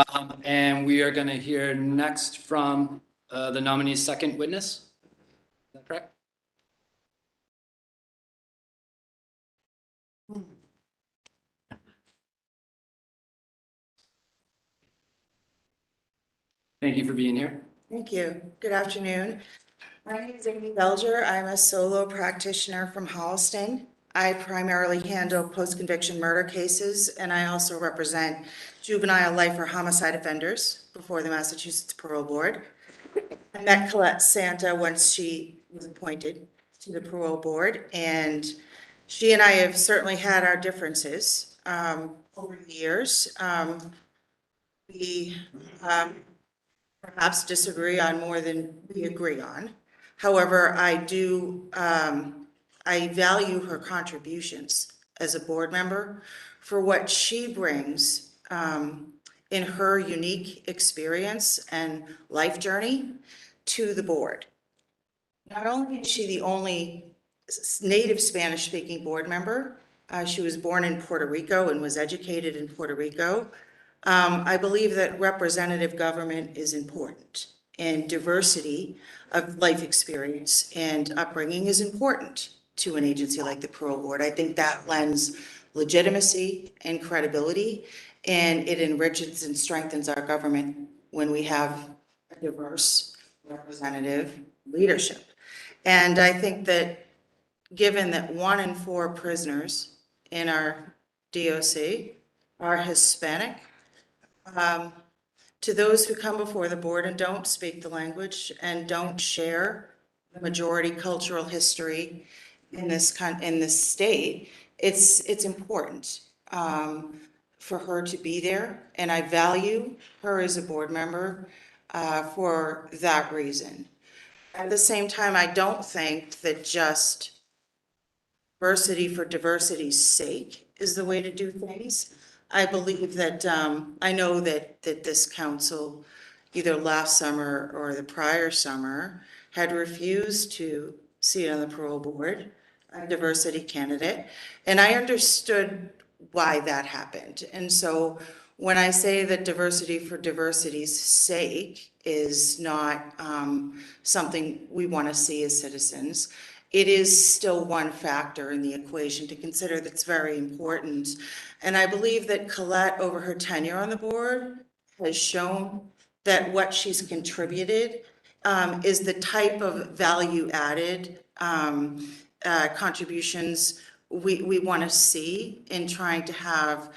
And we are going to hear next from the nominee's second witness. Is that correct? Thank you for being here. Thank you. Good afternoon. My name is Amy Belger. I'm a solo practitioner from Holliston. I primarily handle post-conviction murder cases, and I also represent juvenile life or homicide offenders before the Massachusetts Parole Board. I met Colette Santa once she was appointed to the Parole Board, and she and I have certainly had our differences over the years. We perhaps disagree on more than we agree on. However, I value her contributions as a board member for what she brings in her unique experience and life journey to the board. Not only is she the only native Spanish-speaking board member, she was born in Puerto Rico and was educated in Puerto Rico. I believe that representative government is important, and diversity of life experience and upbringing is important to an agency like the Parole Board. I think that lends legitimacy and credibility, and it enriches and strengthens our government when we have a diverse representative leadership. And I think that given that 1 in 4 prisoners in our DOC are Hispanic, to those who come before the board and don't speak the language and don't share the majority cultural history in this state, it's important for her to be there, and I value her as a board member for that reason. At the same time, I don't think that just diversity for diversity's sake is the way to do things. I believe that, I know that this council, either last summer or the prior summer, had refused to seat on the parole board a diversity candidate, and I understood why that happened. And so when I say that diversity for diversity's sake is not something we want to see as citizens, it is still one factor in the equation to consider that's very important. And I believe that Colette, over her tenure on the board, has shown that what she's contributed is the type of value-added contributions we want to see in trying to have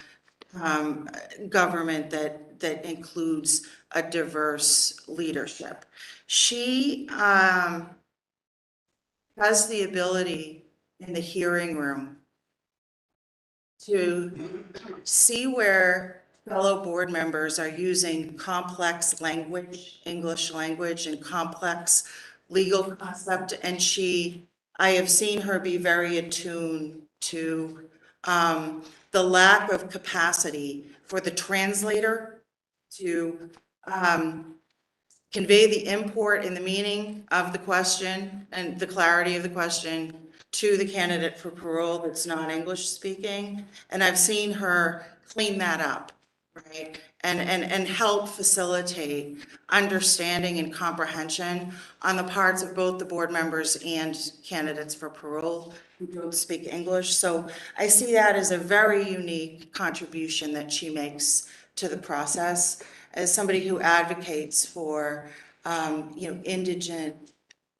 government that includes a diverse leadership. She has the ability in the hearing room to see where fellow board members are using complex language, English language, and complex legal concept. And I have seen her be very attuned to the lack of capacity for the translator to convey the import and the meaning of the question and the clarity of the question to the candidate for parole that's non-English speaking. And I've seen her clean that up, right? And help facilitate understanding and comprehension on the parts of both the board members and candidates for parole who don't speak English. So I see that as a very unique contribution that she makes to the process. As somebody who advocates for, indigent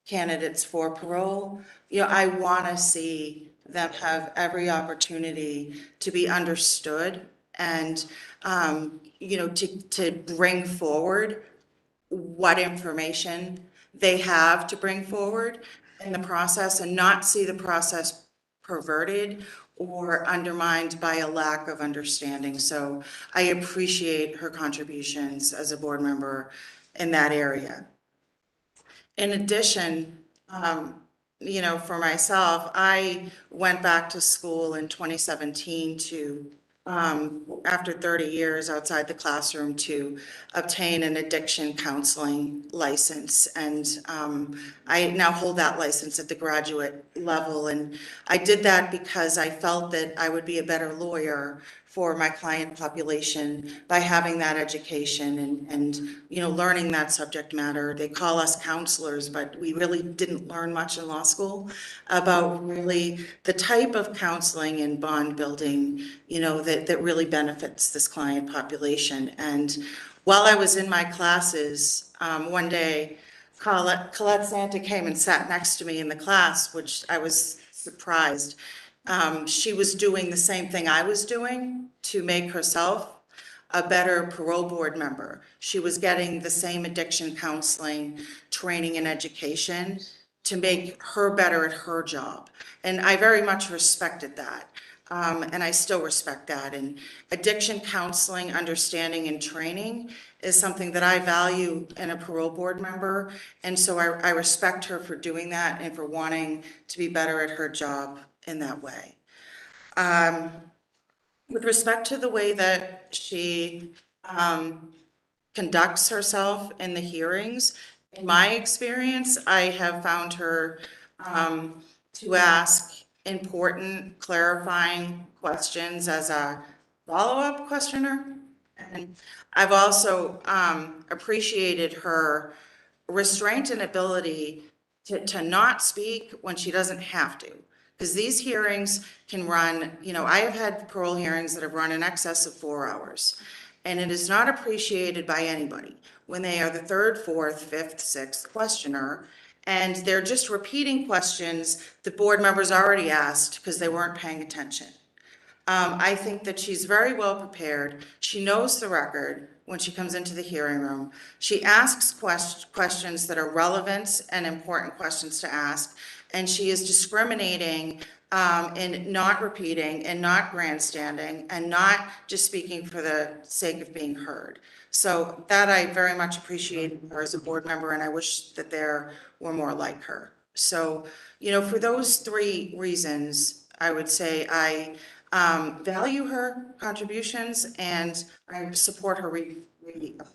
candidates for parole, I want to see them have every opportunity to be understood and, to bring forward what information they have to bring forward in the process and not see the process perverted or undermined by a lack of understanding. So I appreciate her contributions as a board member in that area. In addition, for myself, I went back to school in 2017 to, after 30 years outside the classroom, to obtain an addiction counseling license. And I now hold that license at the graduate level. And I did that because I felt that I would be a better lawyer for my client population by having that education and, you know, learning that subject matter. They call us counselors, but we really didn't learn much in law school about really the type of counseling and bond building, you know, that really benefits this client population. And while I was in my classes, one day, Colette Santa came and sat next to me in the class, which I was surprised. She was doing the same thing I was doing to make herself a better parole board member. She was getting the same addiction counseling, training, and education to make her better at her job. And I very much respected that. And I still respect that. And addiction counseling, understanding, and training is something that I value in a parole board member. And so I respect her for doing that and for wanting to be better at her job in that way. With respect to the way that she conducts herself in the hearings, in my experience, I have found her to ask important, clarifying questions as a follow-up questioner. And I've also appreciated her restraint and ability to not speak when she doesn't have to. Because these hearings can run, you know, I have had parole hearings that have run in excess of 4 hours. And it is not appreciated by anybody when they are the third, fourth, fifth, sixth questioner. And they're just repeating questions the board members already asked because they weren't paying attention. I think that she's very well prepared. She knows the record when she comes into the hearing room. She asks questions that are relevant and important questions to ask. And she is discriminating in not repeating and not grandstanding and not just speaking for the sake of being heard. So that I very much appreciate her as a board member, and I wish that there were more like her. So, you know, for those 3 reasons, I would say I value her contributions and I support her re-appointment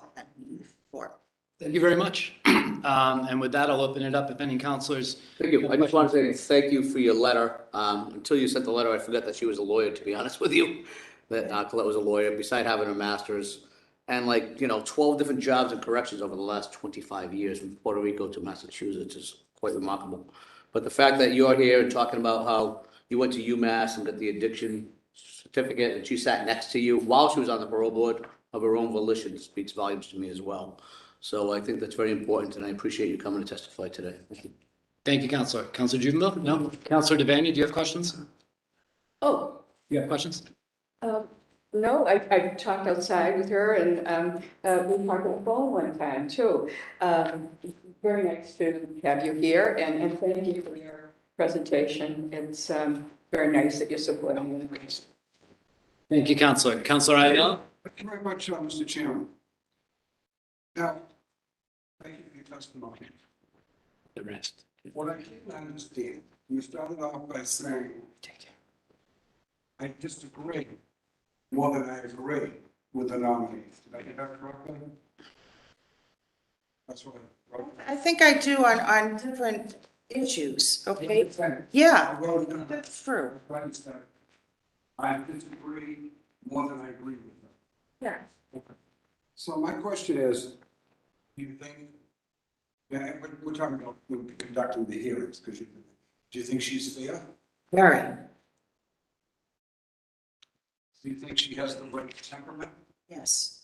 for. Thank you very much. And with that, I'll open it up if any counselors. Thank you. I just want to say thank you for your letter. Until you sent the letter, I forgot that she was a lawyer, to be honest with you. That Colette was a lawyer, beside having her master's. And like, you know, 12 different jobs in corrections over the last 25 years from Puerto Rico to Massachusetts is quite remarkable. But the fact that you're here and talking about how you went to UMass and got the addiction certificate and she sat next to you while she was on the parole board of her own volition speaks volumes to me as well. So I think that's very important, and I appreciate you coming to testify today. Thank you. Thank you, Counselor. Counselor Juvenile? No? Counselor Devaney, do you have questions? Oh, You have questions? no, I talked outside with her and we talked on the phone one time too. Very nice to have you here and thank you for your presentation. It's very nice that you're supporting me. Thank you, Counselor. Counselor Aiello? Thank you very much, Mr. Chairman. Now, thank you for your testimony. The rest. What I didn't understand, you started off by saying, I disagree more than I agree with the nominees. Did I get that correctly? That's what I wrote. I think I do on different issues, okay? Yeah, I wrote it down. that's true. Right, it's that I disagree more than I agree with them. Yeah. Okay. So my question is, do you think, yeah, we're talking about conducting the hearings, because do you think she's fair? Very. Do you think she has the right temperament? Yes.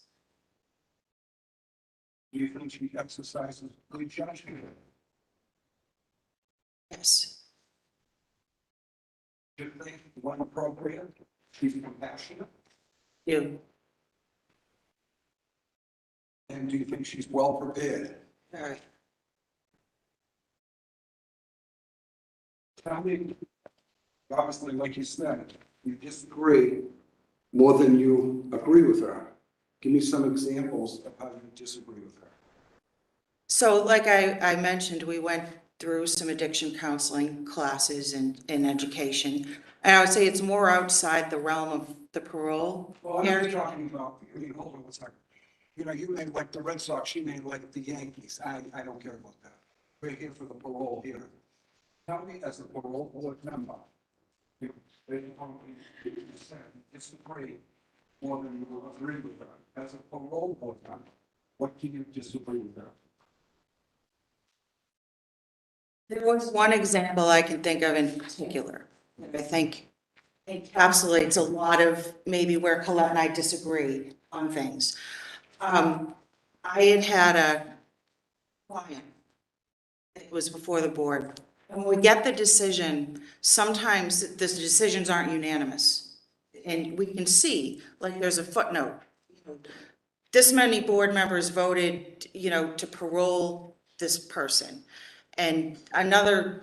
Do you think she exercises good judgment? Yes. Do you think when appropriate, she's compassionate? You. And do you think she's well prepared? Very. Tell me, obviously, like you said, you disagree more than you agree with her. Give me some examples of how you disagree with her. So like I mentioned, we went through some addiction counseling classes in education. And I would say it's more outside the realm of the parole. Well, I'm area. just talking about, I mean, hold on one second. You know, you may like the Red Sox, she may like the Yankees. I don't care about that. We're here for the parole here. Tell me, as a parole board member, you disagree more than you agree with her. As a parole board member, what do you disagree with her? There was one example I can think of in particular, that I think encapsulates a lot of maybe where Colette and I disagree on things. I had a client, it was before the board. And when we get the decision, sometimes the decisions aren't unanimous. And we can see, like, there's a footnote. This many board members voted, to parole this person. And another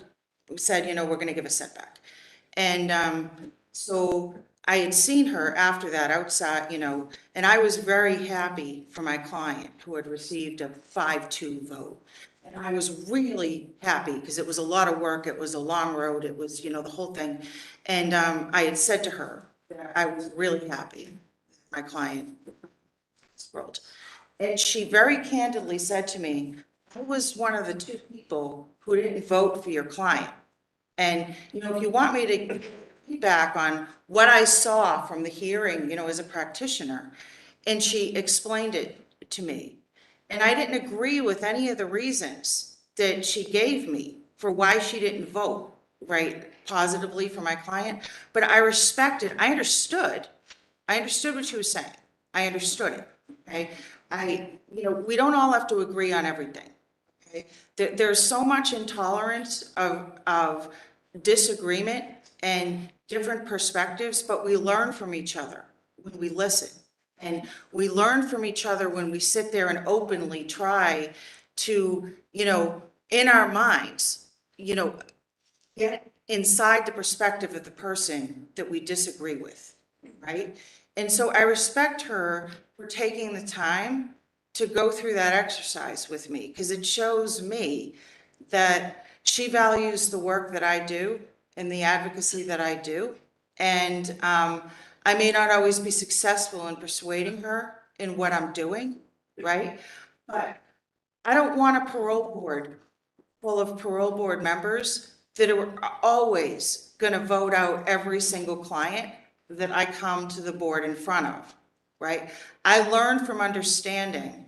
said, we're gonna give a setback. And so I had seen her after that outside, and I was very happy for my client who had received a 5-2 vote. And I was really happy because it was a lot of work, it was a long road, it was, the whole thing. And I had said to her that I was really happy, my client world. And she very candidly said to me, I was one of the 2 people who didn't vote for your client. And, if you want me to give feedback on what I saw from the hearing, as a practitioner, and she explained it to me. And I didn't agree with any of the reasons that she gave me for why she didn't vote, right, positively for my client. But I understood what she was saying. I understood it, okay? We don't all have to agree on everything, okay? There's so much intolerance of disagreement and different perspectives, but we learn from each other when we listen. And we learn from each other when we sit there and openly try to, in our minds, get inside the perspective of the person that we disagree with, right? And so I respect her for taking the time to go through that exercise with me, because it shows me that she values the work that I do and the advocacy that I do. And I may not always be successful in persuading her in what I'm doing, right? But I don't want a parole board full of parole board members that are always going to vote out every single client that I come to the board in front of, right? I learn from understanding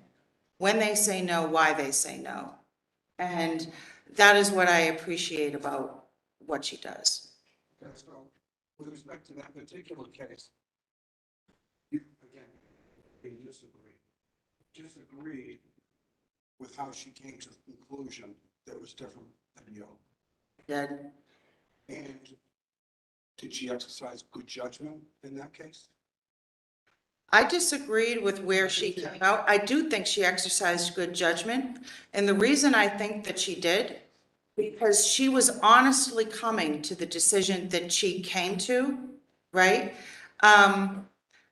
when they say no, why they say no. And that is what I appreciate about what she does. Okay, so with respect to that particular case, you, again, you disagreed with how she came to the conclusion that was different than you. Did And did she exercise good judgment in that case? I disagreed with where she came out. I do think she exercised good judgment. And the reason I think that she did, because she was honestly coming to the decision that she came to, right?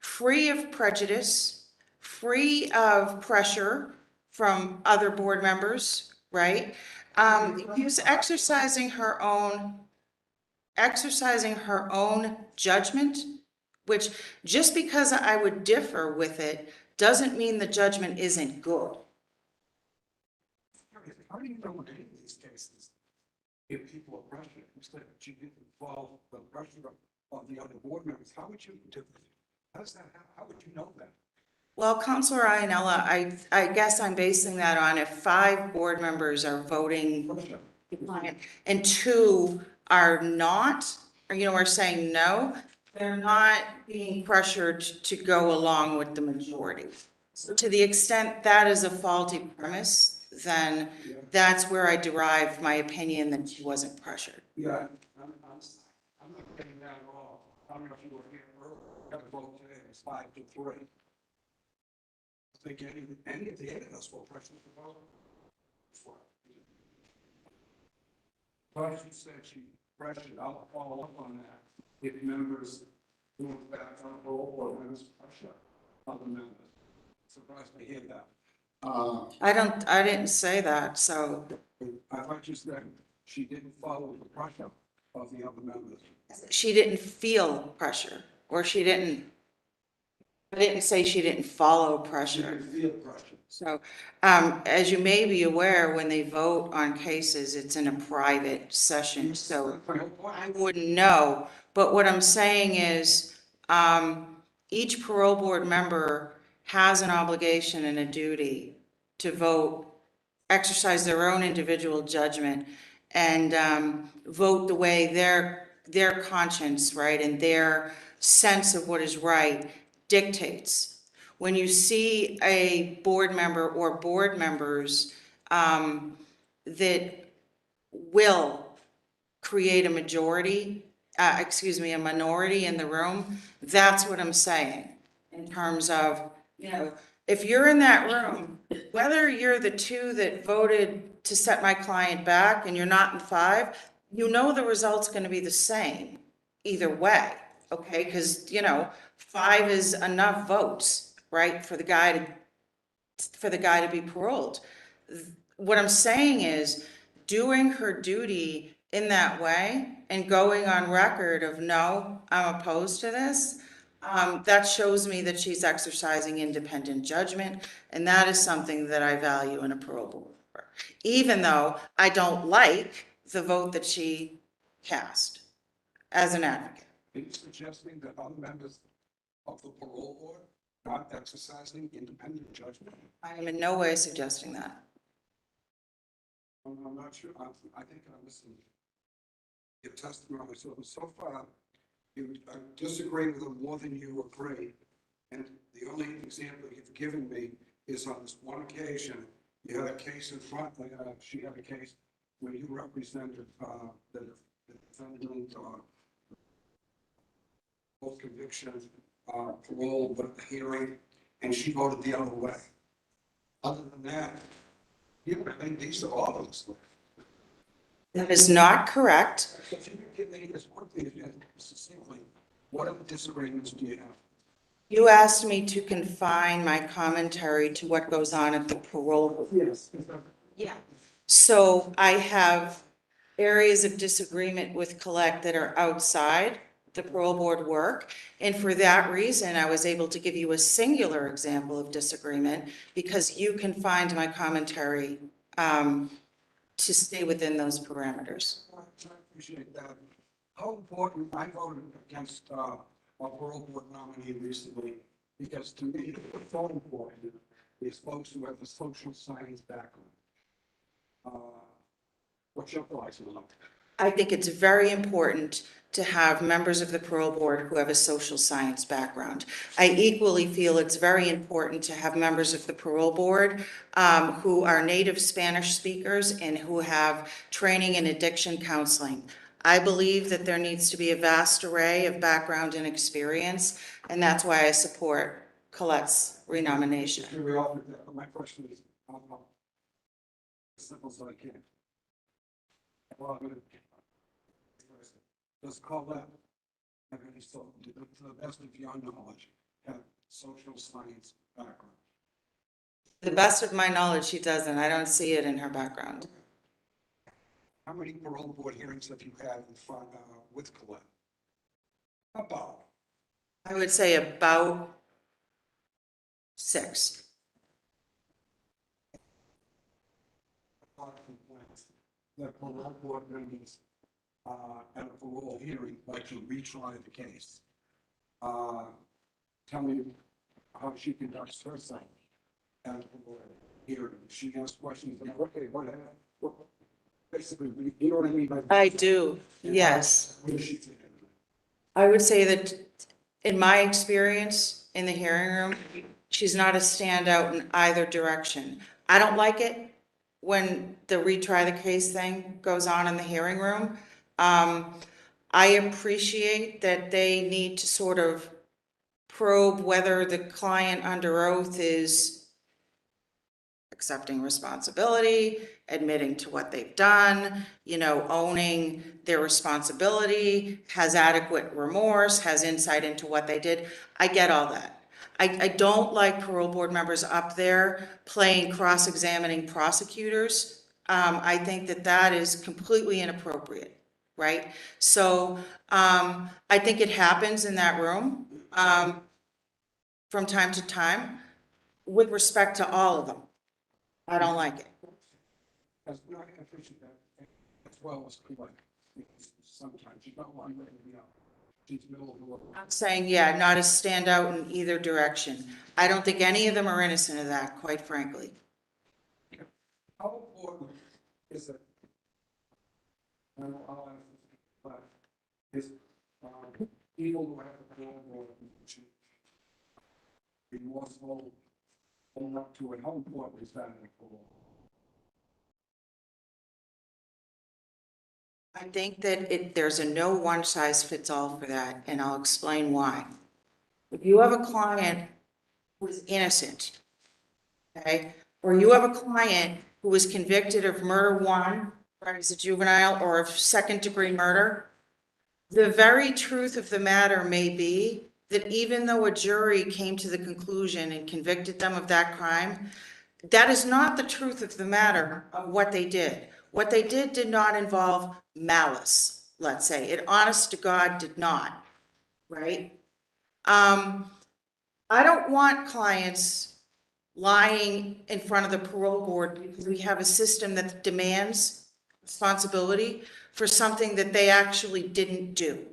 Free of prejudice, free of pressure from other board members, right? She was exercising her own judgment, which just because I would differ with it doesn't mean the judgment isn't good. How do you know in any of these cases if people are pressured instead of you didn't involve the pressure of the other board members? How would you do? How does that happen? How would you know that? Well, Counselor Ianella, I guess I'm basing that on if 5 board members are voting and 2 are not, or, are saying no, they're not being pressured to go along with the majority. So to the extent that is a faulty premise, then that's where I derive my opinion that she wasn't pressured. Yeah, I'm not getting that at all. I don't know if you were here earlier. Got a vote today, it's 5-3. I think any of the 8 of us will pressure the vote. But she said she pressured, I'll follow up on that. If members who went back on the roll or members pressure other members. Surprised to hear that. I didn't say that, so I thought you said she didn't follow the pressure of the other members. she didn't feel pressure, or I didn't say she didn't follow She pressure. didn't feel pressure. So, as you may be aware, when they vote on cases, it's in a private session, so I wouldn't know. But what I'm saying is, each parole board member has an obligation and a duty to vote, exercise their own individual judgment, and vote the way their conscience, right, and their sense of what is right dictates. When you see a board member or board members that will create a majority, a minority in the room, that's what I'm saying. In terms of, if you're in that room, whether you're the two that voted to set my client back and you're not in five, the result's gonna be the same either way, okay? Because, five is enough votes, right, for the guy to be paroled. What I'm saying is, doing her duty in that way and going on record of, no, I'm opposed to this, that shows me that she's exercising independent judgment, and that is something that I value in a parole board member, even though I don't like the vote that she cast as an advocate. Are you suggesting that other members of the parole board not exercising independent judgment? I am in no way suggesting that. I'm not sure. I think I listened to your testimony. So far, you disagree with them more than you agree. And the only example you've given me is on this one occasion, you had a case in front, she had a case where you represented the defendant both convictions, parole, but the hearing, and she voted the other way. Other than that, these are all of us. That is not correct. If you could give me this one thing, succinctly, what other disagreements do you have? You asked me to confine my commentary to what goes on at the parole board. Yes. Yeah. So I have areas of disagreement with Colette that are outside the parole board work. And for that reason, I was able to give you a singular example of disagreement because you confined my commentary to stay within those parameters. I appreciate that. How important, I voted against a parole board nominee recently because to me, the phone important is folks who have a social science background. What's your thoughts on that? I think it's very important to have members of the parole board who have a social science background. I equally feel it's very important to have members of the parole board who are native Spanish speakers and who have training in addiction counseling. I believe that there needs to be a vast array of background and experience, and that's why I support Colette's renomination. My question is, as simple as I can. Does Colette have any, to the best of your knowledge, have social science background? To the best of my knowledge, she doesn't. I don't see it in her background. How many parole board hearings have you had in front with Colette? About. I would say about 6. That parole board members at a parole hearing like to retry the case. Tell me how she conducts herself at a parole hearing. She asks questions like, okay, what happened? Basically, you know what I mean by. I do, yes. What does she think? I would say that in my experience in the hearing room, she's not a standout in either direction. I don't like it when the retry the case thing goes on in the hearing room. I appreciate that they need to sort of probe whether the client under oath is accepting responsibility, admitting to what they've done, owning their responsibility, has adequate remorse, has insight into what they did. I get all that. I don't like parole board members up there playing cross-examining prosecutors. I think that is completely inappropriate, right? So I think it happens in that room from time to time with respect to all of them. I don't like it. I appreciate that as well as Colette. Sometimes you don't want to let me know. she's middle of the road. I'm saying, yeah, not to stand out in either direction. I don't think any of them are innocent of that, quite frankly. How important is it? I don't know how I- but is, people who have a parole board should be remorseful, own up to it, how important is that in the parole? I think that there's a no one size fits all for that, and I'll explain why. If you have a client who is innocent, okay, or you have a client who was convicted of murder one, right, as a juvenile, or of second degree murder, the very truth of the matter may be that even though a jury came to the conclusion and convicted them of that crime, that is not the truth of the matter of what they did. What they did not involve malice, let's say. It honest to God did not, right? I don't want clients lying in front of the parole board because we have a system that demands responsibility for something that they actually didn't do.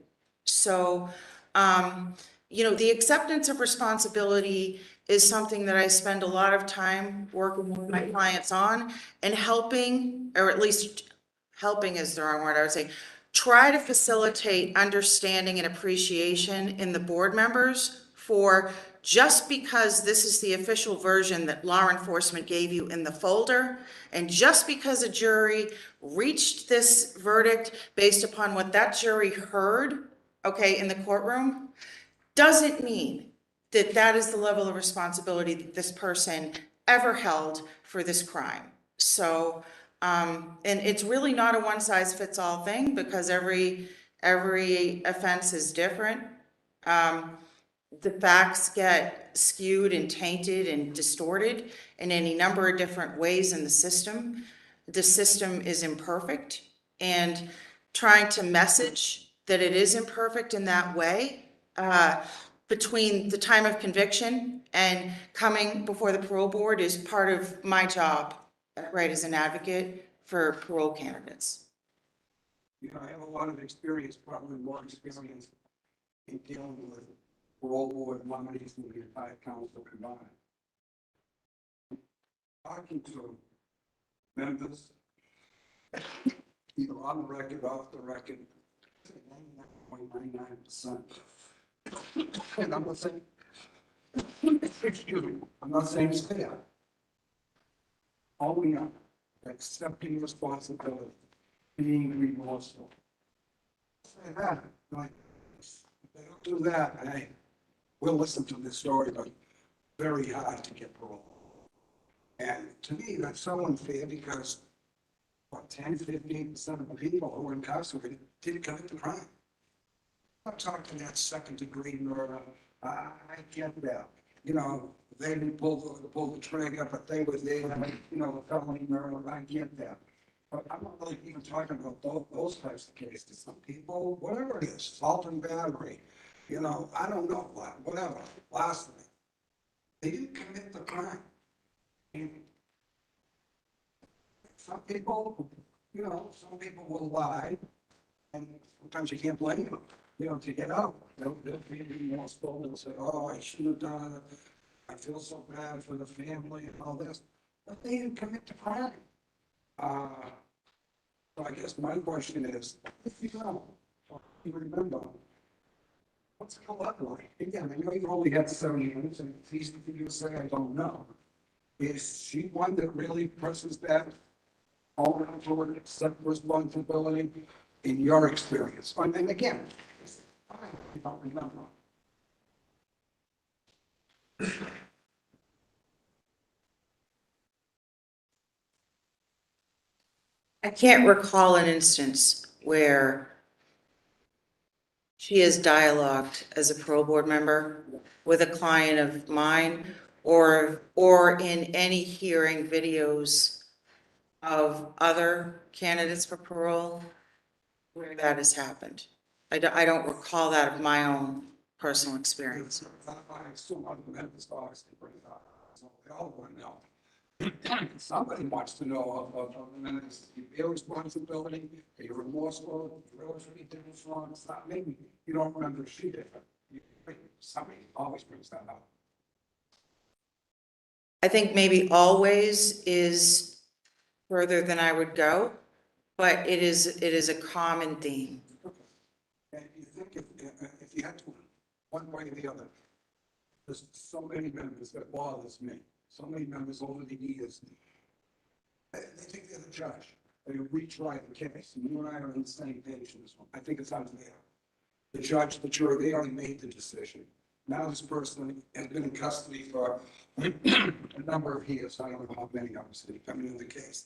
So, the acceptance of responsibility is something that I spend a lot of time working with my clients on and helping, or at least helping is the wrong word, I would say, try to facilitate understanding and appreciation in the board members for just because this is the official version that law enforcement gave you in the folder, and just because a jury reached this verdict based upon what that jury heard, okay, in the courtroom, doesn't mean that that is the level of responsibility that this person ever held for this crime. So, and it's really not a one size fits all thing because every offense is different. The facts get skewed and tainted and distorted in any number of different ways in the system. The system is imperfect, and trying to message that it is imperfect in that way, between the time of conviction and coming before the parole board is part of my job, right, as an advocate for parole candidates. You know, I have a lot of experience, probably more experience in dealing with parole board nominees than the entire council combined. Talking to members, either on the record, off the record, 99.99%. And I'm not saying, excuse me, I'm not saying it's fair. All we are accepting responsibility, being remorseful. Say that, like, if they don't do that, I will listen to this story, but very hard to get parole. And to me, that's so unfair because, what, 10-15% of the people who were incarcerated didn't commit the crime. I'm talking that second degree murder. I get that. You know, they didn't pull the trigger, but they were there, the felony murder. I get that. But I'm not really even talking about those types of cases. Some people, whatever it is, assault and battery, I don't know, whatever, larceny. They didn't commit the crime. And some people, some people will lie, and sometimes you can't blame them. To get out, they'll be remorseful, they'll say, oh, I should have done it, I feel so bad for the family and all this, but they didn't commit the crime. So I guess my question is, if you remember, what's Colette like? Again, I know you only had 7 years, and it's easy for you to say, I don't know. Is she one that really presses that all over and accept responsibility in your experience? And again, it's fine if you don't remember. I can't recall an instance where she has dialogued as a parole board member with a client of mine or in any hearing videos of other candidates for parole where that has happened. I don't recall that of my own personal experience. I assume other members obviously bring it up, so they all want to know. Somebody wants to know of the minutes, your responsibility, your remorseful, you realize what you did was wrong, it's not maybe you don't remember she did, but somebody always brings that up. I think maybe always is further than I would go, but it is a common theme. And you think if you had to, one way or the other, there's so many members that bothers me, so many members over the years. They think they're the judge, they retry the case, and you and I are on the same page in this one. I think it's unfair. The judge, the jury, they already made the decision. Now this person has been in custody for a number of years, I don't know how many, obviously, coming in the case.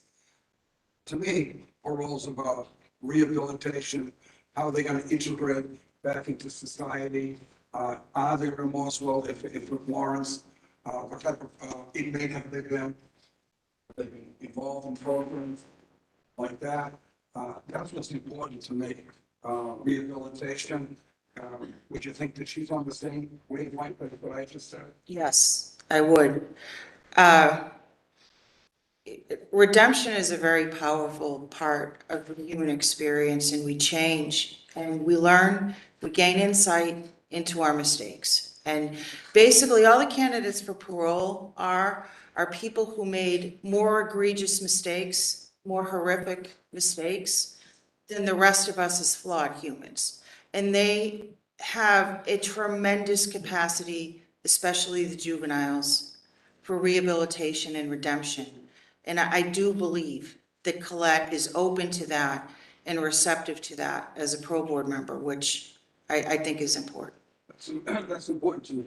To me, parole's about rehabilitation, how they're gonna integrate back into society, are they remorseful if it warrants, what type of inmate have they been? Have they been involved in programs like that? That's what's important to me, rehabilitation. Would you think that she's on the same wavelength as what I just said? Yes, I would. Redemption is a very powerful part of the human experience, and we change and we learn, we gain insight into our mistakes. And basically, all the candidates for parole are people who made more egregious mistakes, more horrific mistakes than the rest of us as flawed humans. And they have a tremendous capacity, especially the juveniles, for rehabilitation and redemption. And I do believe that Colette is open to that and receptive to that as a parole board member, which I think is important. That's important to me.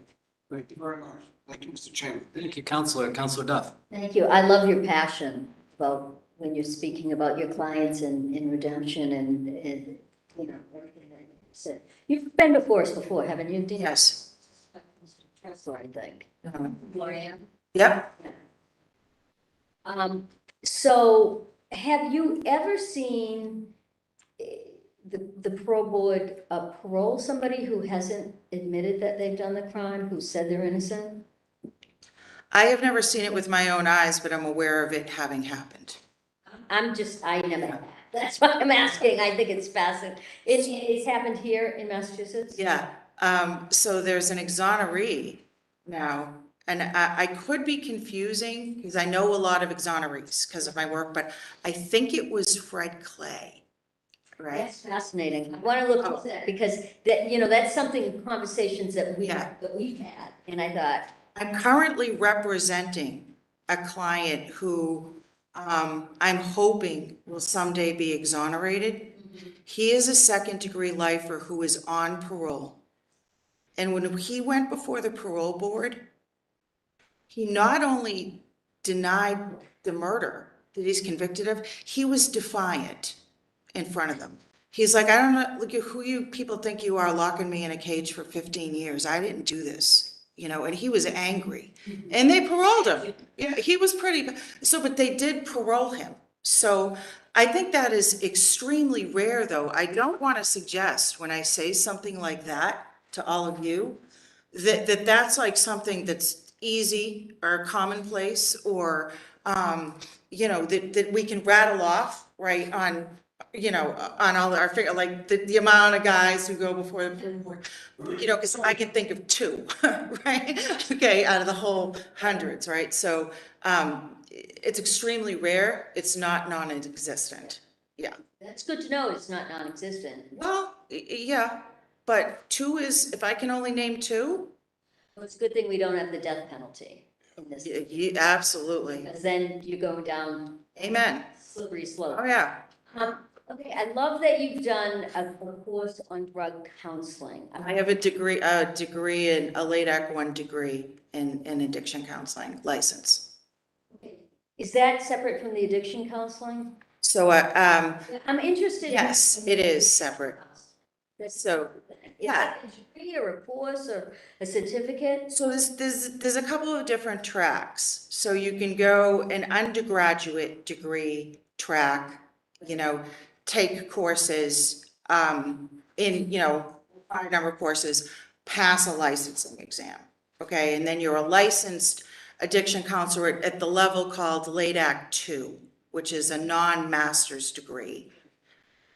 Thank you very much. Thank you, Mr. Chairman. Thank you, Counselor. Counselor Duff. Thank you. I love your passion about when you're speaking about your clients and in redemption and, you know, everything that you said. You've been before us before, haven't you? Didn't you? Yes. Tressler, I think. Mhm. Gloria? Yep. So have you ever seen the parole board parole somebody who hasn't admitted that they've done the crime, who said they're innocent? I have never seen it with my own eyes, but I'm aware of it having happened. I never have. That's why I'm asking. I think it's fascinating. It's happened here in Massachusetts? Yeah, so there's an exoneree now, and I could be confusing, because I know a lot of exonerees because of my work, but I think it was Fred Clay, right? That's fascinating. I want to look at that because that, you know, that's something, conversations that Yeah. we've had. And I thought, I'm currently representing a client who I'm hoping will someday be exonerated. He is a second-degree lifer who is on parole. And when he went before the parole board, he not only denied the murder that he's convicted of, he was defiant in front of them. He's like, I don't know, look at who you people think you are, locking me in a cage for 15 years. I didn't do this, you know, and he was angry. And they paroled him. Yeah, he was pretty, but they did parole him. So I think that is extremely rare, though. I don't want to suggest when I say something like that to all of you, that's like something that's easy or commonplace or, you know, that we can rattle off, right, on, you know, on all our figure, like the amount of guys who go before the board, you know, because I can think of two, right? Okay, out of the whole hundreds, right? So it's extremely rare. It's not non-existent. Yeah. that's good to know. It's not non-existent. Well, yeah, but two is, if I can only name two, Well, it's a good thing we don't have the death penalty in this, absolutely. because then you're going down Amen. slippery slope. Oh, yeah. Okay, I love that you've done a course on drug counseling. I have a degree in, a late Act 1 degree in addiction counseling license. Is that separate from the addiction counseling? So, I'm interested. in- yes, it is separate. So, yeah. Is it a degree or a course or a certificate? So there's a couple of different tracks. So you can go an undergraduate degree track, you know, take courses, in, you know, a number of courses, pass a licensing exam. Okay, and then you're a licensed addiction counselor at the level called LADAC 2, which is a non-master's degree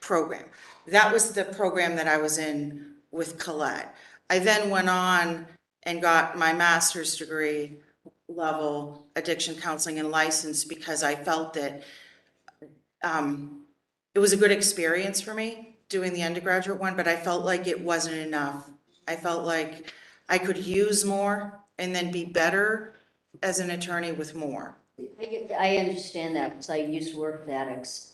program. That was the program that I was in with Colette. I then went on and got my master's degree level addiction counseling and license because I felt that it was a good experience for me doing the undergraduate one, but I felt like it wasn't enough. I felt like I could use more and then be better as an attorney with more. I understand that because I used to work with addicts.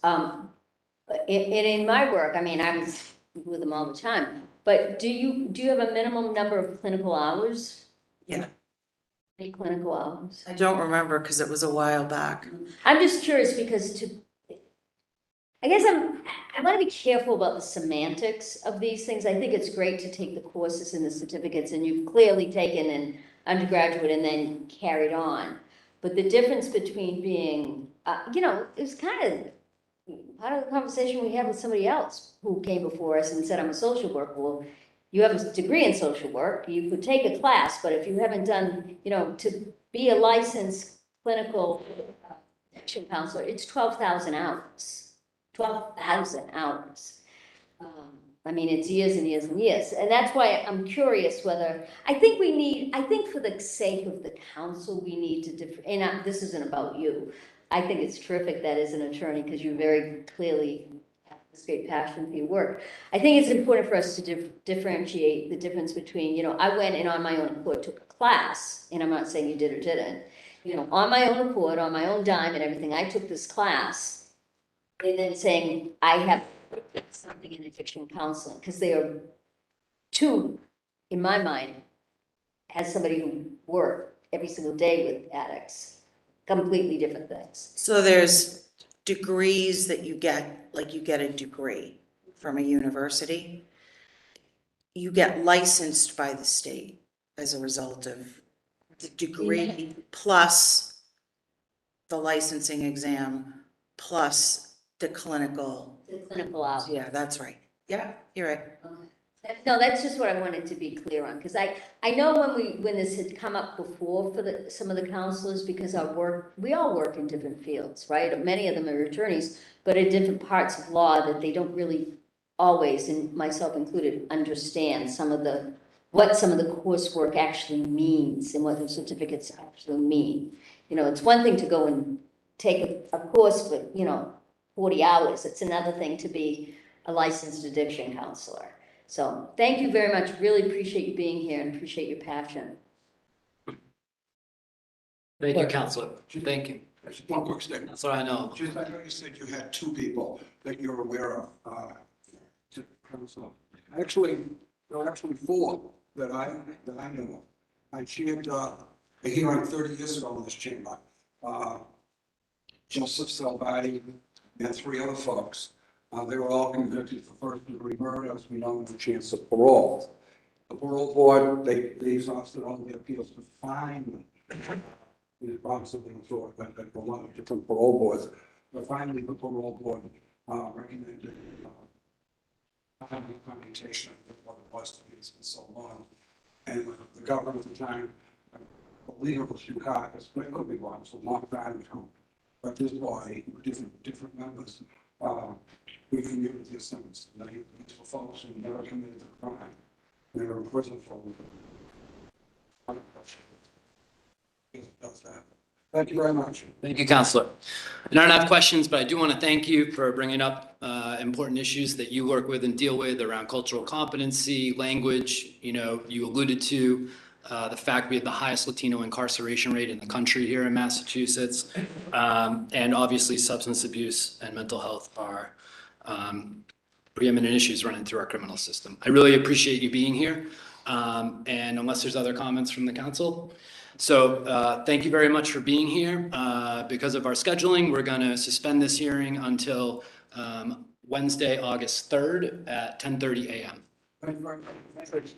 In my work, I mean, I was with them all the time, but do you have a minimum number of clinical hours? Yeah. Any clinical hours? I don't remember because it was a while back. I'm just curious because I guess I want to be careful about the semantics of these things. I think it's great to take the courses and the certificates, and you've clearly taken an undergraduate and then carried on. But the difference between being, it was kind of part of the conversation we had with somebody else who came before us and said, I'm a social worker. Well, you have a degree in social work, you could take a class, but if you haven't done, to be a licensed clinical addiction counselor, it's 12,000 hours. 12,000 hours. I mean, it's years and years and years. And that's why I'm curious whether, I think for the sake of the council, we need to and this isn't about you. I think it's terrific that as an attorney, because you very clearly have this great passion for your work. I think it's important for us to differentiate the difference between, I went and on my own accord took a class, and I'm not saying you did or didn't, on my own accord, on my own dime and everything, I took this class, and then saying, I have something in addiction counseling, because they are two, in my mind, as somebody who worked every single day with addicts, completely different things. So there's degrees that you get, like you get a degree from a university. You get licensed by the state as a result of the degree plus the licensing exam plus the clinical. The clinical hours. Yeah, that's right. Yeah, you're right. No, that's just what I wanted to be clear on, because I know when this had come up before for some of the counselors, because we all work in different fields, right? Many of them are attorneys, but in different parts of law that they don't really always, and myself included, understand what some of the coursework actually means and what the certificates actually mean. It's one thing to go and take a course for, 40 hours. It's another thing to be a licensed addiction counselor. So thank you very much. Really appreciate you being here and appreciate your passion. Thank you, Counselor. Thank you. Just one quick statement. That's what I know. Just, I know you said you had two people that you're aware of, to counsel. Actually, there were actually four that I knew of. I chaired a hearing 30 years ago in this chamber. Joseph Salvati and three other folks. They were all convicted for first-degree murder, as we know, with a chance of parole. The parole board, they exhausted all the appeals to find the possibly thought that a lot of different parole boards. But finally, the parole board recommended commutation of what it was to be for so long. And the government at the time, I believe it was Chicago, but it could be wrong, so long time ago. But this body, different members, we commuted the sentence. These were folks who never committed a crime. They were in prison for does that. Thank you very much. Thank you, Counselor. And I don't have questions, but I do want to thank you for bringing up important issues that you work with and deal with around cultural competency, language. You alluded to the fact we have the highest Latino incarceration rate in the country here in Massachusetts. And obviously substance abuse and mental health are preeminent issues running through our criminal system. I really appreciate you being here. And unless there's other comments from the council. So thank you very much for being here. Because of our scheduling, we're going to suspend this hearing until Wednesday, August 3rd at 10:30 a.m. Thank you very much.